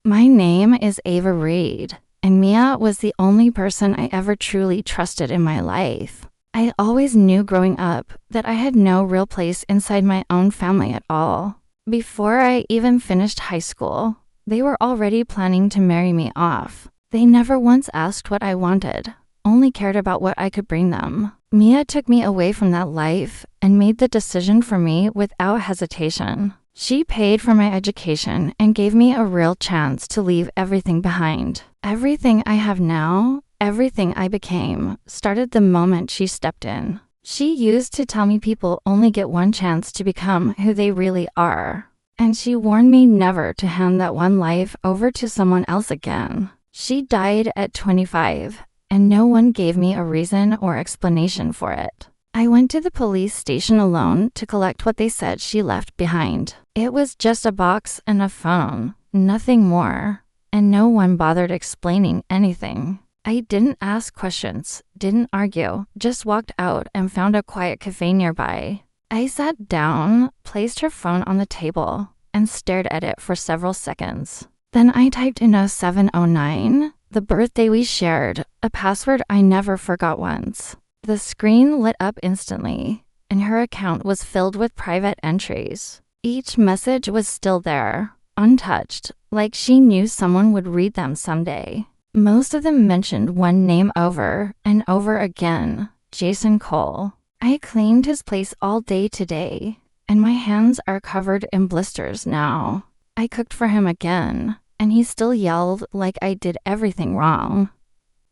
My name is Ava Reed, and Mia was the only person I ever truly trusted in my life. I always knew growing up that I had no real place inside my own family at all. Before I even finished high school, they were already planning to marry me off. They never once asked what I wanted, only cared about what I could bring them. Mia took me away from that life and made the decision for me without hesitation. She paid for my education and gave me a real chance to leave everything behind. Everything I have now, everything I became, started the moment she stepped in. She used to tell me people only get one chance to become who they really are. And she warned me never to hand that one life over to someone else again. She died at 25, and no one gave me a reason or explanation for it. I went to the police station alone to collect what they said she left behind. It was just a box and a phone, nothing more, and no one bothered explaining anything. I didn't ask questions, didn't argue, just walked out and found a quiet cafe nearby. I sat down, placed her phone on the table, and stared at it for several seconds. Then I typed in 0709, the birthday we shared, a password I never forgot once. The screen lit up instantly, and her account was filled with private entries. Each message was still there, untouched, like she knew someone would read them someday. Most of them mentioned one name over and over again, Jason Cole. I cleaned his place all day today, and my hands are covered in blisters now. I cooked for him again, and he still yelled like I did everything wrong.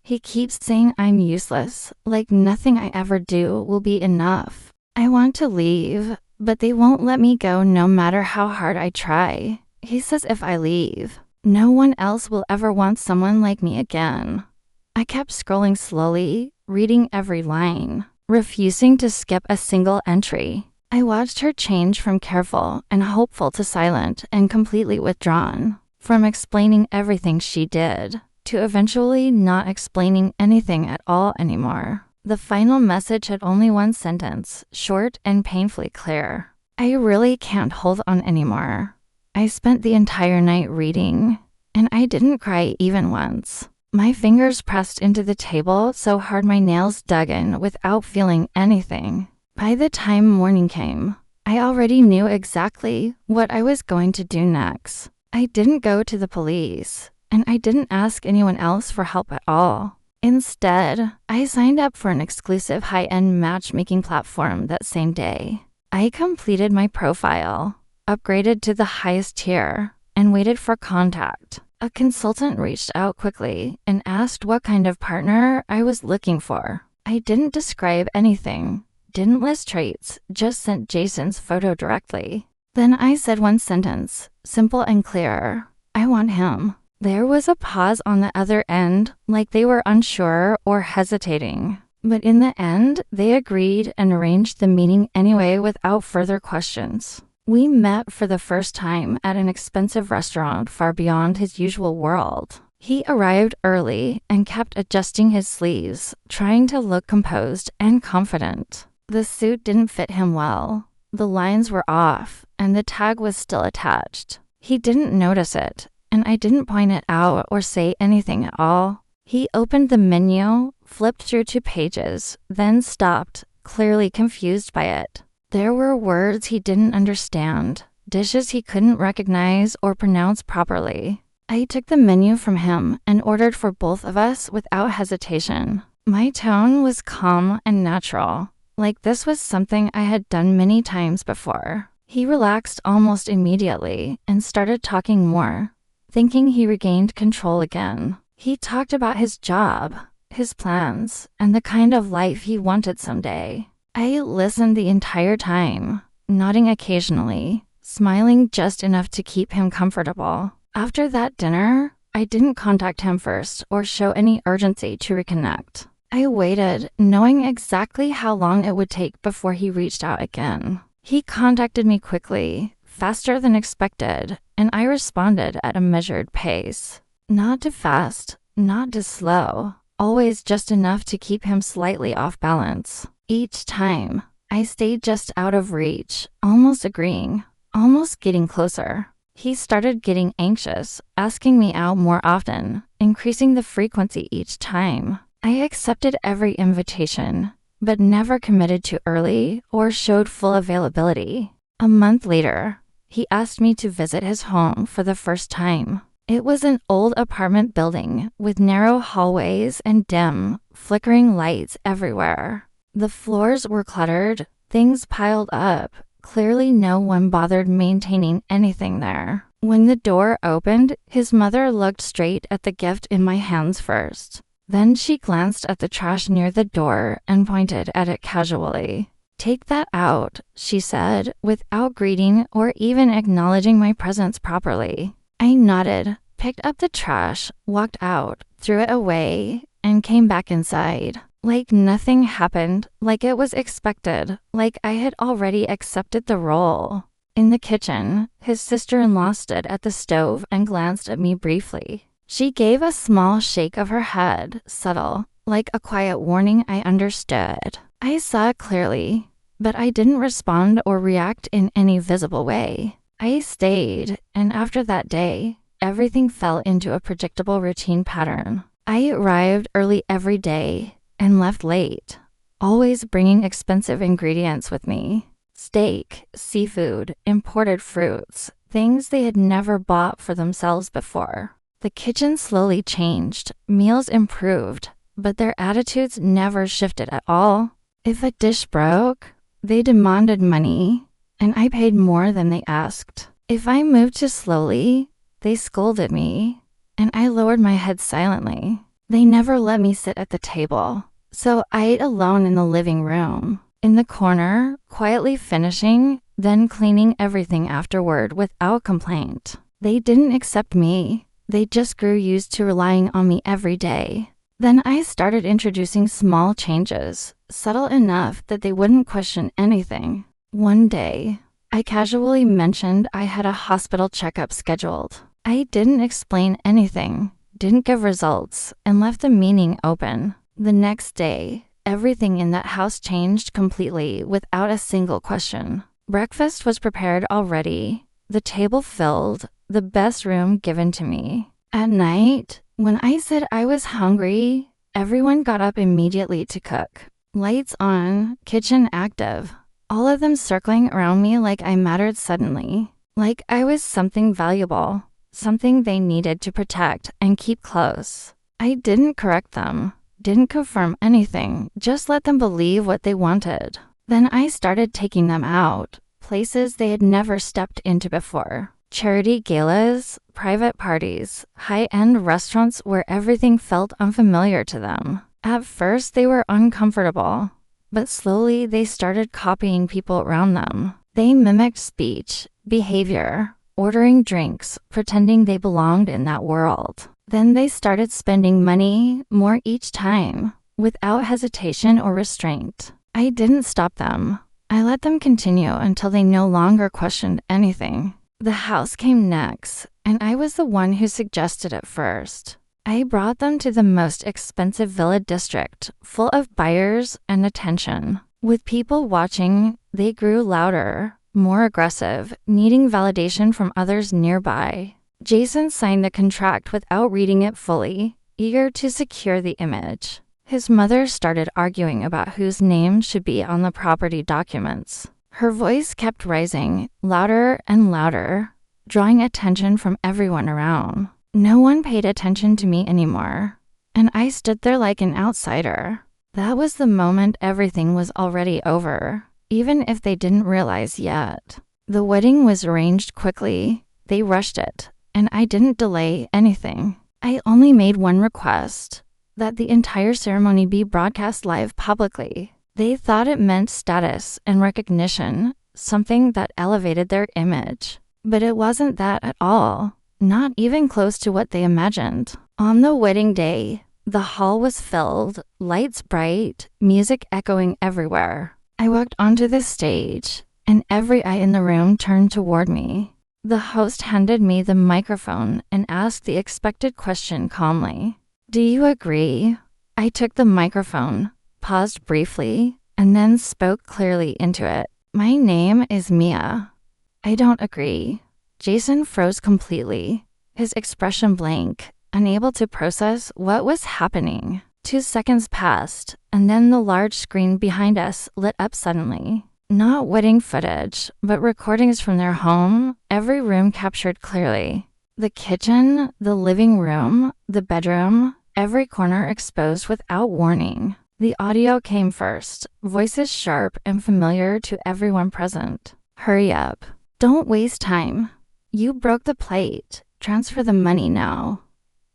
He keeps saying I'm useless, like nothing I ever do will be enough. I want to leave, but they won't let me go no matter how hard I try. He says if I leave, no one else will ever want someone like me again. I kept scrolling slowly, reading every line, refusing to skip a single entry. I watched her change from careful and hopeful to silent and completely withdrawn, from explaining everything she did to eventually not explaining anything at all anymore. The final message had only one sentence, short and painfully clear. I really can't hold on anymore. I spent the entire night reading, and I didn't cry even once. My fingers pressed into the table so hard my nails dug in without feeling anything. By the time morning came, I already knew exactly what I was going to do next. I didn't go to the police, and I didn't ask anyone else for help at all. Instead, I signed up for an exclusive high-end matchmaking platform that same day. I completed my profile, upgraded to the highest tier, and waited for contact. A consultant reached out quickly and asked what kind of partner I was looking for. I didn't describe anything, didn't list traits, just sent Jason's photo directly. Then I said one sentence, simple and clear. I want him. There was a pause on the other end, like they were unsure or hesitating. But in the end, they agreed and arranged the meeting anyway without further questions. We met for the first time at an expensive restaurant far beyond his usual world. He arrived early and kept adjusting his sleeves, trying to look composed and confident. The suit didn't fit him well. The lines were off, and the tag was still attached. He didn't notice it, and I didn't point it out or say anything at all. He opened the menu, flipped through 2 pages, then stopped, clearly confused by it. There were words he didn't understand, dishes he couldn't recognize or pronounce properly. I took the menu from him and ordered for both of us without hesitation. My tone was calm and natural, like this was something I had done many times before. He relaxed almost immediately and started talking more, thinking he regained control again. He talked about his job, his plans, and the kind of life he wanted someday. I listened the entire time, nodding occasionally, smiling just enough to keep him comfortable. After that dinner, I didn't contact him first or show any urgency to reconnect. I waited, knowing exactly how long it would take before he reached out again. He contacted me quickly, faster than expected, and I responded at a measured pace. Not too fast, not too slow, always just enough to keep him slightly off balance. Each time, I stayed just out of reach, almost agreeing, almost getting closer. He started getting anxious, asking me out more often, increasing the frequency each time. I accepted every invitation, but never committed too early or showed full availability. A month later, he asked me to visit his home for the first time. It was an old apartment building with narrow hallways and dim, flickering lights everywhere. The floors were cluttered, things piled up. Clearly no one bothered maintaining anything there. When the door opened, his mother looked straight at the gift in my hands first. Then she glanced at the trash near the door and pointed at it casually. "Take that out," she said, without greeting or even acknowledging my presence properly. I nodded, picked up the trash, walked out, threw it away, and came back inside. Like nothing happened, like it was expected, like I had already accepted the role. In the kitchen, his sister-in-law stood at the stove and glanced at me briefly. She gave a small shake of her head, subtle, like a quiet warning I understood. I saw it clearly, but I didn't respond or react in any visible way. I stayed, and after that day, everything fell into a predictable routine pattern. I arrived early every day and left late, always bringing expensive ingredients with me. Steak, seafood, imported fruits, things they had never bought for themselves before. The kitchen slowly changed, meals improved, but their attitudes never shifted at all. If a dish broke, they demanded money, and I paid more than they asked. If I moved too slowly, they scolded me, and I lowered my head silently. They never let me sit at the table, so I ate alone in the living room, in the corner, quietly finishing, then cleaning everything afterward without complaint. They didn't accept me. They just grew used to relying on me every day. Then I started introducing small changes, subtle enough that they wouldn't question anything. One day, I casually mentioned I had a hospital checkup scheduled. I didn't explain anything, didn't give results, and left the meaning open. The next day, everything in that house changed completely without a single question. Breakfast was prepared already, the table filled, the best room given to me. At night, when I said I was hungry, everyone got up immediately to cook. Lights on, kitchen active, all of them circling around me like I mattered suddenly, like I was something valuable, something they needed to protect and keep close. I didn't correct them, didn't confirm anything, just let them believe what they wanted. Then I started taking them out, places they had never stepped into before. Charity galas, private parties, high-end restaurants where everything felt unfamiliar to them. At first, they were uncomfortable, but slowly they started copying people around them. They mimicked speech, behavior, ordering drinks, pretending they belonged in that world. Then they started spending money, more each time, without hesitation or restraint. I didn't stop them. I let them continue until they no longer questioned anything. The house came next, and I was the one who suggested it first. I brought them to the most expensive villa district, full of buyers and attention. With people watching, they grew louder, more aggressive, needing validation from others nearby. Jason signed the contract without reading it fully, eager to secure the image. His mother started arguing about whose name should be on the property documents. Her voice kept rising, louder and louder, drawing attention from everyone around. No one paid attention to me anymore, and I stood there like an outsider. That was the moment everything was already over, even if they didn't realize yet. The wedding was arranged quickly. They rushed it, and I didn't delay anything. I only made one request, that the entire ceremony be broadcast live publicly. They thought it meant status and recognition, something that elevated their image. But it wasn't that at all, not even close to what they imagined. On the wedding day, the hall was filled, lights bright, music echoing everywhere. I walked onto the stage, and every eye in the room turned toward me. The host handed me the microphone and asked the expected question calmly. "Do you agree?" I took the microphone, paused briefly, and then spoke clearly into it. "My name is Mia. I don't agree. Jason froze completely, his expression blank, unable to process what was happening. 2 seconds passed, and then the large screen behind us lit up suddenly. Not wedding footage, but recordings from their home, every room captured clearly. The kitchen, the living room, the bedroom, every corner exposed without warning. The audio came first, voices sharp and familiar to everyone present. "Hurry up. Don't waste time. You broke the plate. Transfer the money now.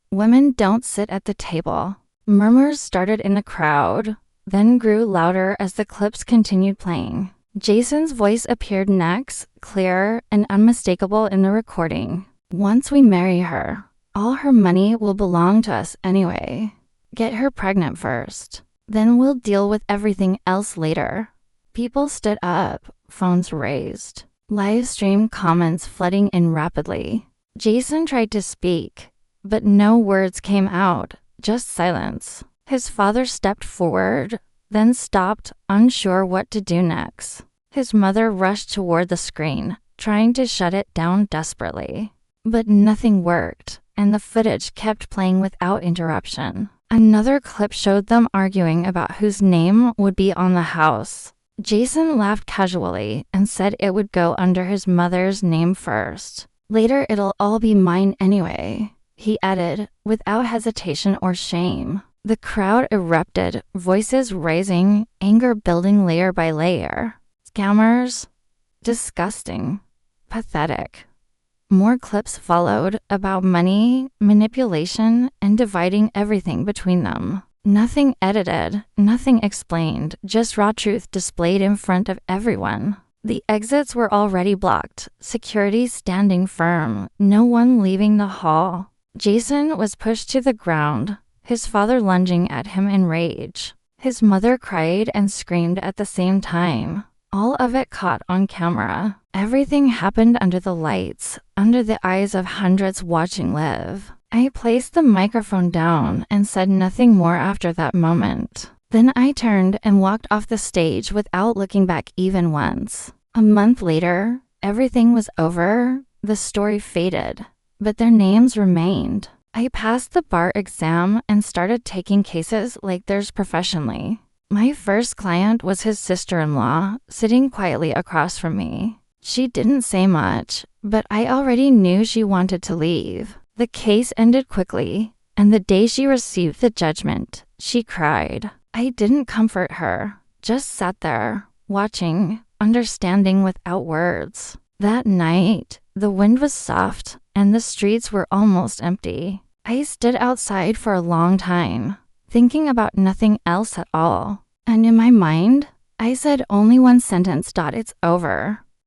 Women don't sit at the table." Murmurs started in the crowd, then grew louder as the clips continued playing. Jason's voice appeared next, clear and unmistakable in the recording. "Once we marry her, all her money will belong to us anyway. Get her pregnant first. Then we'll deal with everything else later." People stood up, phones raised, live stream comments flooding in rapidly. Jason tried to speak, but no words came out, just silence. His father stepped forward, then stopped, unsure what to do next. His mother rushed toward the screen, trying to shut it down desperately. But nothing worked, and the footage kept playing without interruption. Another clip showed them arguing about whose name would be on the house. Jason laughed casually and said it would go under his mother's name first. "Later it'll all be mine anyway," he added, without hesitation or shame. The crowd erupted, voices rising, anger building layer by layer. Scammers? Disgusting. Pathetic. More clips followed about money, manipulation, and dividing everything between them. Nothing edited, nothing explained, just raw truth displayed in front of everyone. The exits were already blocked, security standing firm, no one leaving the hall. Jason was pushed to the ground, his father lunging at him in rage. His mother cried and screamed at the same time. All of it caught on camera. Everything happened under the lights, under the eyes of hundreds watching live. I placed the microphone down and said nothing more after that moment. Then I turned and walked off the stage without looking back even once. A month later, everything was over, the story faded, but their names remained. I passed the bar exam and started taking cases like theirs professionally. My first client was his sister-in-law, sitting quietly across from me. She didn't say much, but I already knew she wanted to leave. The case ended quickly, and the day she received the judgment, she cried. I didn't comfort her, just sat there, watching, understanding without words. That night, the wind was soft, and the streets were almost empty. I stood outside for a long time, thinking about nothing else at all. And in my mind, I said only one sentence: "It's over."